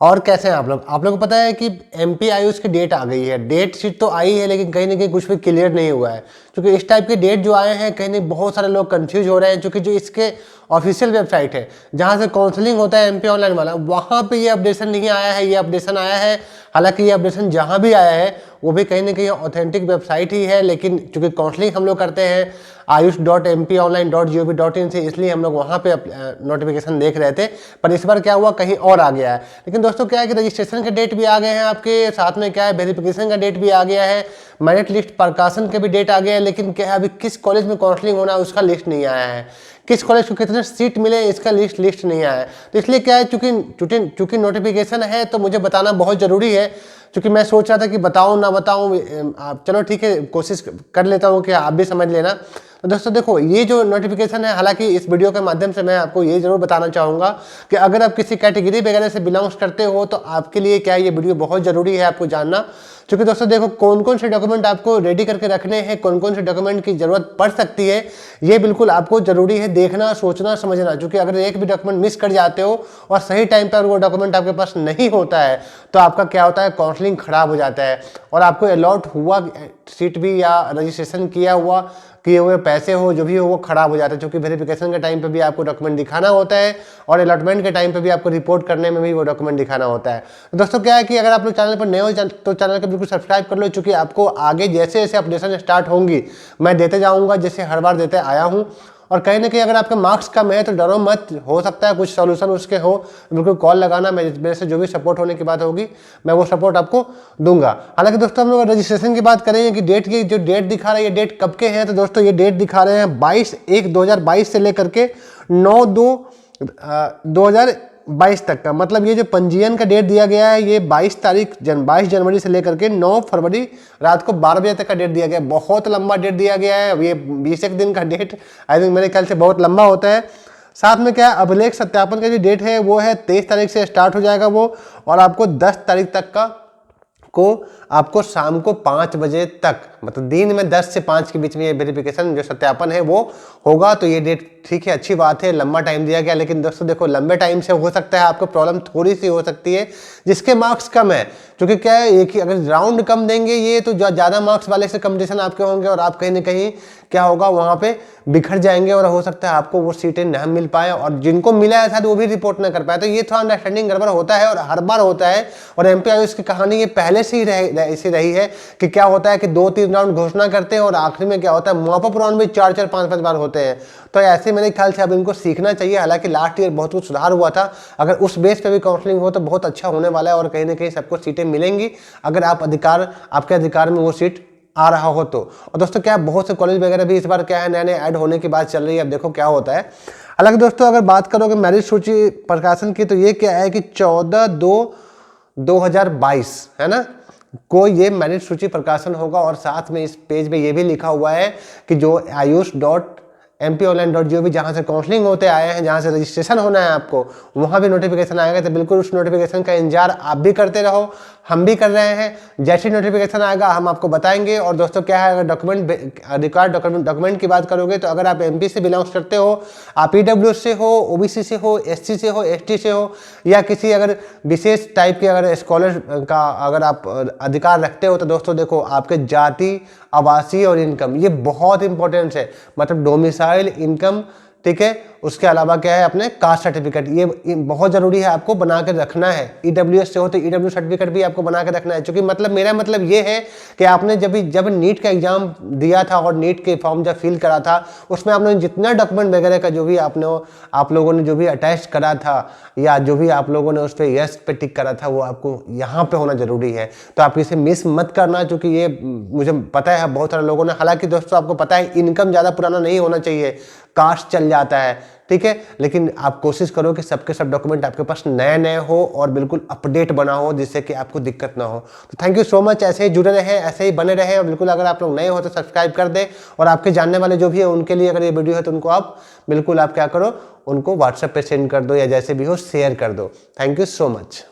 और कैसे हैं आप लोग? आप लोगों को पता है कि एमपी आयुष की डेट आ गई है। डेट शीट तो आई है लेकिन कहीं ना कहीं कुछ भी क्लियर नहीं हुआ है, क्योंकि इस टाइप के डेट जो आए हैं कहीं ना बहुत सारे लोग कंफ्यूज हो रहे हैं। क्योंकि जो इसके ऑफिशियल वेबसाइट है जहां से काउंसलिंग होता है एमपी ऑनलाइन वाला, वहां पे ये अपडेशन नहीं आया है। ये अपडेशन आया है, हालांकि ये अपडेशन जहां भी आया है वो भी कहीं ना कहीं ऑथेंटिक वेबसाइट ही है, लेकिन चूंकि काउंसलिंग हम लोग करते हैं ayush.mponline.gov.in से, इसलिए हम लोग वहाँ पे नोटिफिकेशन देख रहे थे। पर इस बार क्या हुआ, कहीं और आ गया है। लेकिन दोस्तों क्या है कि रजिस्ट्रेशन के डेट भी आ गए हैं आपके, साथ में क्या है वेरिफिकेशन का डेट भी आ गया है, मेरिट लिस्ट प्रकाशन के भी डेट आ गया है। लेकिन क्या है अभी किस कॉलेज में काउंसलिंग होना है उसका लिस्ट नहीं आया है, किस कॉलेज को कितने सीट मिले इसका लिस्ट नहीं आया है। तो इसलिए क्या है, चूंकि नोटिफिकेशन है तो मुझे बताना बहुत ज़रूरी है। क्योंकि मैं सोच रहा था कि बताऊं ना बताऊं, चलो ठीक है कोशिश कर लेता हूं कि आप भी समझ लेना। तो दोस्तों देखो, ये जो नोटिफिकेशन है, हालांकि इस वीडियो के माध्यम से मैं आपको ये जरूर बताना चाहूँगा कि अगर आप किसी कैटेगरी वगैरह से बिलोंग्स करते हो तो आपके लिए क्या है ये वीडियो बहुत ज़रूरी है आपको जानना। क्योंकि दोस्तों देखो, कौन कौन से डॉक्यूमेंट आपको रेडी करके रखने हैं, कौन कौन से डॉक्यूमेंट की जरूरत पड़ सकती है, ये बिल्कुल आपको जरूरी है देखना, सोचना, समझना। क्योंकि अगर एक भी डॉक्यूमेंट मिस कर जाते हो और सही टाइम पर वो डॉक्यूमेंट आपके पास नहीं होता है तो आपका क्या होता है, काउंसलिंग खराब हो जाता है और आपको अलॉट हुआ सीट भी या रजिस्ट्रेशन किए हुए पैसे हो, जो भी हो, वो खराब हो जाता है। क्योंकि वेरिफिकेशन के टाइम पे भी आपको डॉक्यूमेंट दिखाना होता है और अलॉटमेंट के टाइम पे भी आपको रिपोर्ट करने में भी वो डॉक्यूमेंट दिखाना होता है। तो दोस्तों क्या है कि अगर आप लोग चैनल पर नए हो तो चैनल को बिल्कुल सब्सक्राइब कर लो, क्योंकि आपको आगे जैसे जैसे अपडेशन स्टार्ट होंगी मैं देते जाऊँगा, जैसे हर बार देते आया हूँ। और कहीं ना कहीं अगर आपके मार्क्स कम है तो डरो मत, हो सकता है कुछ सॉल्यूशन उसके हो, बिल्कुल कॉल लगाना, मेरे से जो भी सपोर्ट होने की बात होगी मैं वो सपोर्ट आपको दूंगा। हालांकि दोस्तों हम लोग रजिस्ट्रेशन की बात करेंगे कि डेट की जो डेट दिखा रहा है ये डेट कब के हैं, तो दोस्तों ये डेट दिखा रहे हैं 22/1/2022 से लेकर के 9/2/2022 तक का। मतलब ये जो पंजीयन का डेट दिया गया है ये 22 जनवरी से लेकर के 9 फरवरी रात को 12 बजे तक का डेट दिया गया है। बहुत लंबा डेट दिया गया है, ये 20 एक दिन का डेट आई थिंक मेरे ख्याल से बहुत लंबा होता है। साथ में क्या अभिलेख सत्यापन का जो डेट है वो है 23 तारीख से स्टार्ट हो जाएगा वो, और आपको 10 तारीख तक का को आपको शाम को 5 बजे तक, मतलब दिन में 10 से 5 के बीच में ये वेरिफिकेशन जो सत्यापन है वो होगा। तो ये डेट ठीक है, अच्छी बात है, लंबा टाइम दिया गया। लेकिन दोस्तों देखो, लंबे टाइम से हो सकता है आपको प्रॉब्लम थोड़ी सी हो सकती है जिसके मार्क्स कम है। क्योंकि क्या है, एक ही अगर राउंड कम देंगे ये तो ज़्यादा मार्क्स वाले से कंपटीशन आपके होंगे और आप कहीं ना कहीं क्या होगा वहाँ पे बिखर जाएंगे और हो सकता है आपको वो सीटें न मिल पाए, और जिनको मिला है शायद वो भी रिपोर्ट ना कर पाए। तो ये थोड़ा अंडरस्टैंडिंग गड़बड़ होता है और हर बार होता है। और एमपी आयुष की कहानी ये पहले से ही ऐसी रही है कि क्या होता है कि 2-3 राउंड घोषणा करते हैं और आखिर में क्या होता है मॉपअप राउंड भी 4-4, 5-5 बार होते हैं। तो ऐसे मेरे ख्याल से अब इनको सीखना चाहिए। हालांकि लास्ट ईयर बहुत कुछ सुधार हुआ था, अगर उस बेस पे भी काउंसलिंग हो तो बहुत अच्छा होने वाला है और कहीं ना कहीं सबको सीटें मिलेंगी अगर आपके अधिकार में वो सीट आ रहा हो तो। और दोस्तों क्या बहुत से कॉलेज वगैरह भी इस बार क्या है नए ऐड होने की बात चल रही है, अब देखो क्या होता है। हालांकि दोस्तों अगर बात करोगे मेरिट सूची प्रकाशन की तो ये क्या है कि 14/2/2022 है ना को ये मेरिट सूची प्रकाशन होगा। और साथ में इस पेज पे ये भी लिखा हुआ है कि जो ayush.mponline.gov जहाँ से काउंसलिंग होते आए हैं, जहाँ से रजिस्ट्रेशन होना है आपको, वहाँ भी नोटिफिकेशन आएगा। तो बिल्कुल उस नोटिफिकेशन का इंतजार आप भी करते रहो, हम भी कर रहे हैं। जैसे नोटिफिकेशन आएगा हम आपको बताएंगे। और दोस्तों क्या है, अगर रिक्वायर्ड डॉक्यूमेंट की बात करोगे तो अगर आप एमपी से बिलोंग्स करते हो, आप ईडब्ल्यू से हो, ओबीसी से हो, एससी से हो, एसटी से हो, या किसी अगर विशेष टाइप के अगर स्कॉलर का अगर आप अधिकार रखते हो तो दोस्तों देखो, आपके जाति, आवासीय और इनकम ये बहुत इंपॉर्टेंट है। मतलब डोमिसाइल, इनकम, ठीक है, उसके अलावा क्या है अपने कास्ट सर्टिफिकेट, ये बहुत जरूरी है, आपको बना के रखना है। ईडब्ल्यूएस से हो तो ईडब्ल्यू सर्टिफिकेट भी आपको बना के रखना है। क्योंकि मतलब मेरा मतलब ये है कि आपने जब नीट का एग्जाम दिया था और नीट के फॉर्म जब फिल करा था उसमें आपने जितना डॉक्यूमेंट वगैरह का जो भी आप लोगों ने जो भी अटैच करा था या जो भी आप लोगों ने उस पर यस पे टिक करा था वो आपको यहाँ पे होना जरूरी है। तो आप इसे मिस मत करना, क्योंकि ये मुझे पता है बहुत सारे लोगों ने, हालांकि दोस्तों आपको पता है इनकम ज़्यादा पुराना नहीं होना चाहिए, कास्ट चल जाता है, ठीक है। लेकिन आप कोशिश करो कि सबके सब डॉक्यूमेंट आपके पास नए नए हो और बिल्कुल अपडेट बना हो, जिससे कि आपको दिक्कत ना हो। तो थैंक यू सो मच, ऐसे ही जुड़े रहे, ऐसे ही बने रहे। और बिल्कुल अगर आप लोग नए हो तो सब्सक्राइब कर दें, और आपके जानने वाले जो भी है उनके लिए अगर ये वीडियो है तो उनको आप बिल्कुल आप क्या करो, उनको व्हाट्सएप पे सेंड कर दो या जैसे भी हो शेयर कर दो। Thank you so much.